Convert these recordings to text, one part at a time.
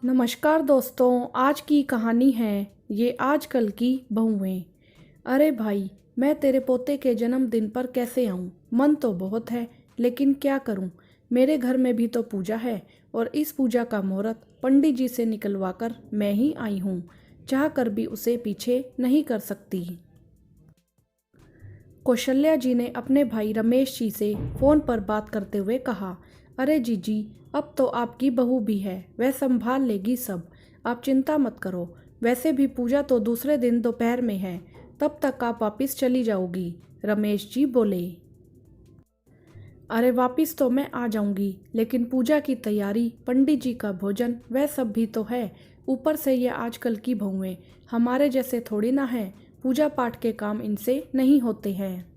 नमस्कार दोस्तों, आज की कहानी है ये आजकल की बहुएं। अरे भाई, मैं तेरे पोते के जन्मदिन पर कैसे आऊं? मन तो बहुत है, लेकिन क्या करूं? मेरे घर में भी तो पूजा है और इस पूजा का मुहूर्त पंडित जी से निकलवा कर मैं ही आई हूं। चाह कर भी उसे पीछे नहीं कर सकती। कौशल्या जी ने अपने भाई रमेश जी से फ़ोन पर बात करते हुए कहा, अरे जीजी, अब तो आपकी बहू भी है, वह संभाल लेगी सब। आप चिंता मत करो। वैसे भी पूजा तो दूसरे दिन दोपहर में है, तब तक आप वापस चली जाओगी। रमेश जी बोले। अरे वापस तो मैं आ जाऊंगी, लेकिन पूजा की तैयारी, पंडित जी का भोजन, वह सब भी तो है। ऊपर से ये आजकल की बहुएं हमारे जैसे थोड़ी ना है। पूजा पाठ के काम इनसे नहीं होते हैं।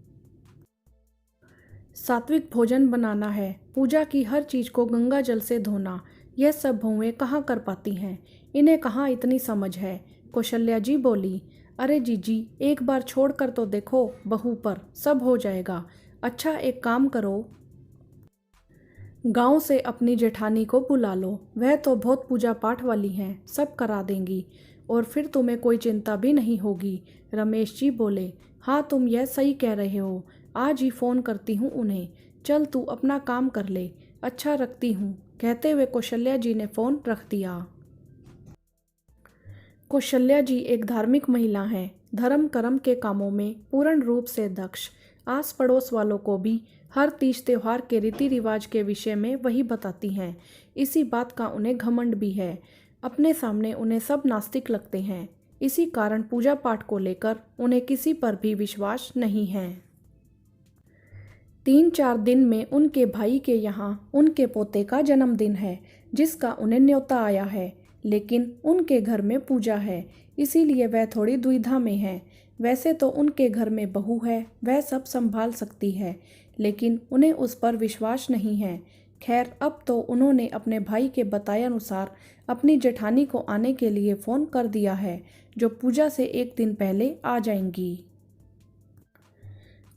सात्विक भोजन बनाना है, पूजा की हर चीज को गंगा जल से धोना, यह सब बहुएं कहाँ कर पाती हैं। इन्हें कहाँ इतनी समझ है। कौशल्या जी बोली। अरे जीजी, एक बार छोड़ कर तो देखो बहू पर, सब हो जाएगा। अच्छा, एक काम करो, गांव से अपनी जेठानी को बुला लो, वह तो बहुत पूजा पाठ वाली हैं, सब करा देंगी और फिर तुम्हें कोई चिंता भी नहीं होगी। रमेश जी बोले। हाँ, तुम यह सही कह रहे हो, आज ही फ़ोन करती हूँ उन्हें। चल तू अपना काम कर ले। अच्छा, रखती हूँ, कहते हुए कौशल्या जी ने फ़ोन रख दिया। कौशल्या जी एक धार्मिक महिला हैं, धर्म कर्म के कामों में पूर्ण रूप से दक्ष। आस पड़ोस वालों को भी हर तीज त्योहार के रीति रिवाज के विषय में वही बताती हैं। इसी बात का उन्हें घमंड भी है। अपने सामने उन्हें सब नास्तिक लगते हैं। इसी कारण पूजा पाठ को लेकर उन्हें किसी पर भी विश्वास नहीं है। 3-4 दिन में उनके भाई के यहाँ उनके पोते का जन्मदिन है, जिसका उन्हें न्योता आया है, लेकिन उनके घर में पूजा है, इसीलिए वह थोड़ी दुविधा में है। वैसे तो उनके घर में बहू है, वह सब संभाल सकती है, लेकिन उन्हें उस पर विश्वास नहीं है। खैर, अब तो उन्होंने अपने भाई के बताए अनुसार अपनी जेठानी को आने के लिए फ़ोन कर दिया है, जो पूजा से एक दिन पहले आ जाएंगी।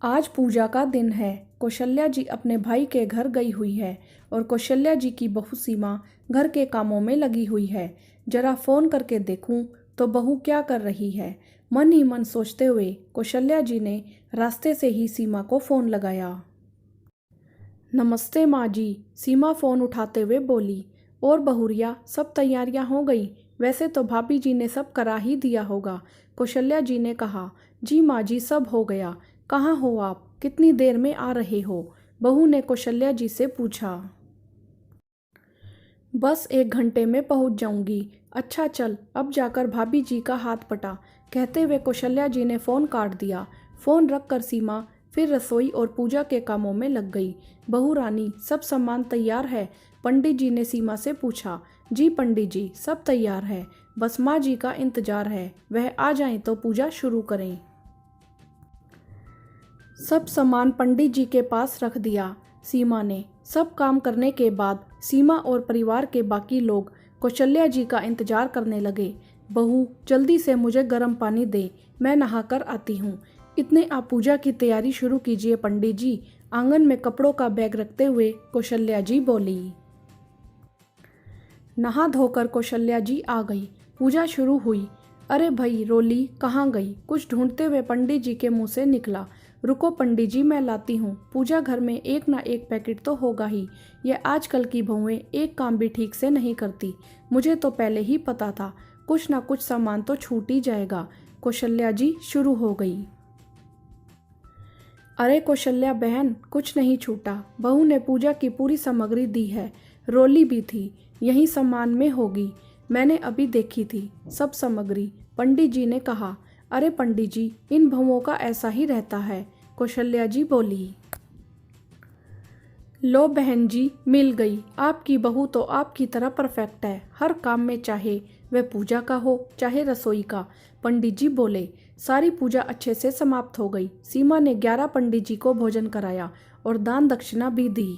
आज पूजा का दिन है। कौशल्या जी अपने भाई के घर गई हुई है और कौशल्या जी की बहू सीमा घर के कामों में लगी हुई है। जरा फ़ोन करके देखूं तो बहू क्या कर रही है, मन ही मन सोचते हुए कौशल्या जी ने रास्ते से ही सीमा को फ़ोन लगाया। नमस्ते माँ जी, सीमा फ़ोन उठाते हुए बोली। और बहुरिया, सब तैयारियां हो गई? वैसे तो भाभी जी ने सब करा ही दिया होगा। कौशल्या जी ने कहा। जी माँ जी, सब हो गया। कहाँ हो आप? कितनी देर में आ रहे हो? बहू ने कौशल्या जी से पूछा। बस 1 घंटे में पहुंच जाऊंगी। अच्छा चल, अब जाकर भाभी जी का हाथ पटा, कहते हुए कौशल्या जी ने फ़ोन काट दिया। फ़ोन रखकर सीमा फिर रसोई और पूजा के कामों में लग गई। बहू रानी, सब सामान तैयार है? पंडित जी ने सीमा से पूछा। जी पंडित जी, सब तैयार है, बस माँ जी का इंतजार है, वह आ जाएं तो पूजा शुरू करें। सब सामान पंडित जी के पास रख दिया। सीमा ने सब काम करने के बाद सीमा और परिवार के बाकी लोग कौशल्या जी का इंतजार करने लगे। बहू, जल्दी से मुझे गर्म पानी दे, मैं नहाकर आती हूँ। इतने आप पूजा की तैयारी शुरू कीजिए पंडित जी, आंगन में कपड़ों का बैग रखते हुए कौशल्या जी बोली। नहा धोकर कौशल्या जी आ गई। पूजा शुरू हुई। अरे भाई, रोली कहाँ गई? कुछ ढूंढते हुए पंडित जी के मुंह से निकला। रुको पंडित जी, मैं लाती हूँ। पूजा घर में एक ना एक पैकेट तो होगा ही। यह आजकल की बहुएं एक काम भी ठीक से नहीं करती। मुझे तो पहले ही पता था, कुछ ना कुछ सामान तो छूट ही जाएगा। कौशल्या जी शुरू हो गई। अरे कौशल्या बहन, कुछ नहीं छूटा। बहू ने पूजा की पूरी सामग्री दी है। रोली भी थी, यही सामान में होगी। मैंने अभी देखी थी सब सामग्री, पंडित जी ने कहा। अरे पंडित जी, इन बहुओं का ऐसा ही रहता है, कौशल्या जी बोली। लो बहन जी, मिल गई। आपकी बहू तो आपकी तरह परफेक्ट है, हर काम में, चाहे वह पूजा का हो चाहे रसोई का। पंडित जी बोले। सारी पूजा अच्छे से समाप्त हो गई। सीमा ने 11 पंडित जी को भोजन कराया और दान दक्षिणा भी दी।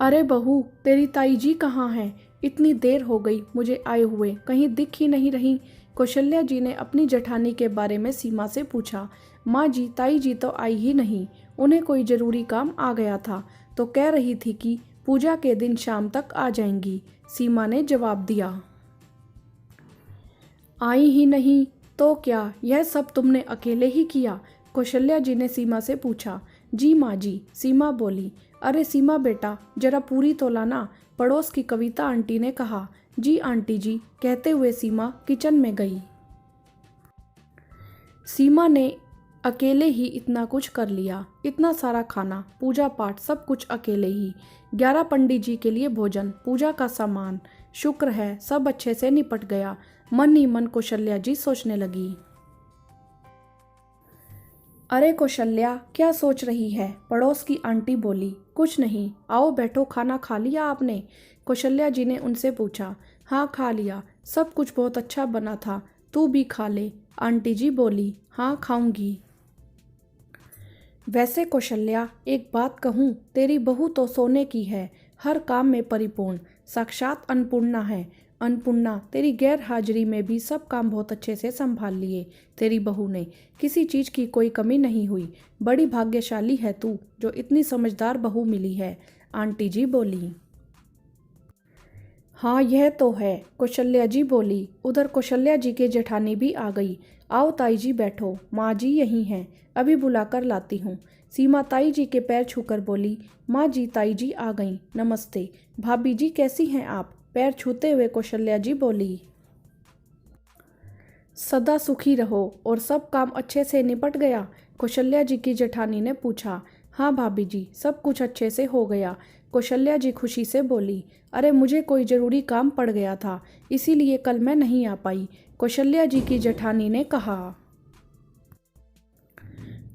अरे बहू, तेरी ताई जी कहाँ हैं? इतनी देर हो गई मुझे आए हुए, कहीं दिख ही नहीं रही। कौशल्या जी ने अपनी जेठानी के बारे में सीमा से पूछा। माँ जी, ताई जी तो आई ही नहीं, उन्हें कोई ज़रूरी काम आ गया था, तो कह रही थी कि पूजा के दिन शाम तक आ जाएंगी, सीमा ने जवाब दिया। आई ही नहीं तो क्या यह सब तुमने अकेले ही किया? कौशल्या जी ने सीमा से पूछा। जी माँ जी, सीमा बोली। अरे सीमा बेटा, जरा पूरी तो लाना, पड़ोस की कविता आंटी ने कहा। जी आंटी जी, कहते हुए सीमा किचन में गई। सीमा ने अकेले ही इतना कुछ कर लिया, इतना सारा खाना, पूजा पाठ, सब कुछ अकेले ही। 11 पंडित जी के लिए भोजन, पूजा का सामान, शुक्र है सब अच्छे से निपट गया, मन ही मन कौशल्या जी सोचने लगी। अरे कौशल्या, क्या सोच रही है? पड़ोस की आंटी बोली। कुछ नहीं, आओ बैठो, खाना खा लिया आपने? कौशल्या जी ने उनसे पूछा। हाँ खा लिया, सब कुछ बहुत अच्छा बना था, तू भी खा ले, आंटी जी बोली। हाँ खाऊंगी। वैसे कौशल्या, एक बात कहूँ, तेरी बहू तो सोने की है, हर काम में परिपूर्ण, साक्षात अन्नपूर्णा है। अन्नपूर्णा, तेरी गैर हाजिरी में भी सब काम बहुत अच्छे से संभाल लिए तेरी बहू ने, किसी चीज़ की कोई कमी नहीं हुई। बड़ी भाग्यशाली है तू, जो इतनी समझदार बहू मिली है, आंटी जी बोली। हाँ यह तो है, कौशल्या जी बोली। उधर कौशल्या जी के जेठानी भी आ गई। आओ ताई जी बैठो, माँ जी यहीं हैं, अभी बुलाकर लाती हूँ। सीमा ताई जी के पैर छूकर बोली। माँ जी, ताई जी आ गईं, नमस्ते। भाभी जी कैसी हैं आप? पैर छूते हुए कौशल्या जी बोली। सदा सुखी रहो। और सब काम अच्छे से निपट गया? कौशल्या जी की जेठानी ने पूछा। हाँ भाभी जी, सब कुछ अच्छे से हो गया, कौशल्या जी खुशी से बोली। अरे मुझे कोई ज़रूरी काम पड़ गया था, इसीलिए कल मैं नहीं आ पाई, कौशल्या जी की जेठानी ने कहा।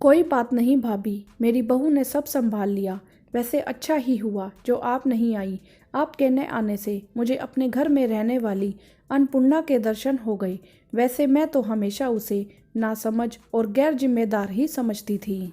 कोई बात नहीं भाभी, मेरी बहू ने सब संभाल लिया। वैसे अच्छा ही हुआ जो आप नहीं आई, आपके न आने से मुझे अपने घर में रहने वाली अन्नपूर्णा के दर्शन हो गए। वैसे मैं तो हमेशा उसे नासमझ और गैर जिम्मेदार ही समझती थी।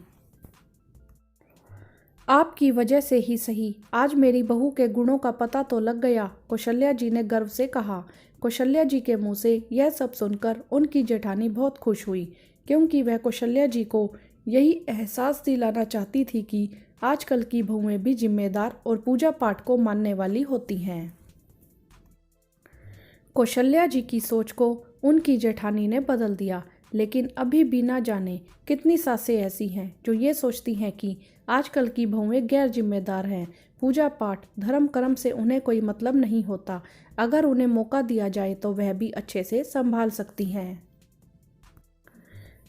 आपकी वजह से ही सही, आज मेरी बहू के गुणों का पता तो लग गया, कौशल्या जी ने गर्व से कहा। कौशल्या जी के मुंह से यह सब सुनकर उनकी जेठानी बहुत खुश हुई, क्योंकि वह कौशल्या जी को यही एहसास दिलाना चाहती थी कि आजकल की बहुएं भी जिम्मेदार और पूजा पाठ को मानने वाली होती हैं। कौशल्या जी की सोच को उनकी जेठानी ने बदल दिया, लेकिन अभी भी ना जाने कितनी सासें ऐसी हैं जो ये सोचती हैं कि आजकल की बहुएं गैर जिम्मेदार हैं, पूजा पाठ धर्म कर्म से उन्हें कोई मतलब नहीं होता, अगर उन्हें मौका दिया जाए तो वह भी अच्छे से संभाल सकती हैं।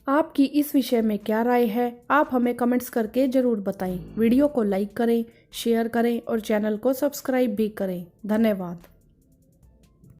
आपकी इस विषय में क्या राय है? आप हमें कमेंट्स करके ज़रूर बताएं। वीडियो को लाइक करें, शेयर करें और चैनल को सब्सक्राइब भी करें। धन्यवाद।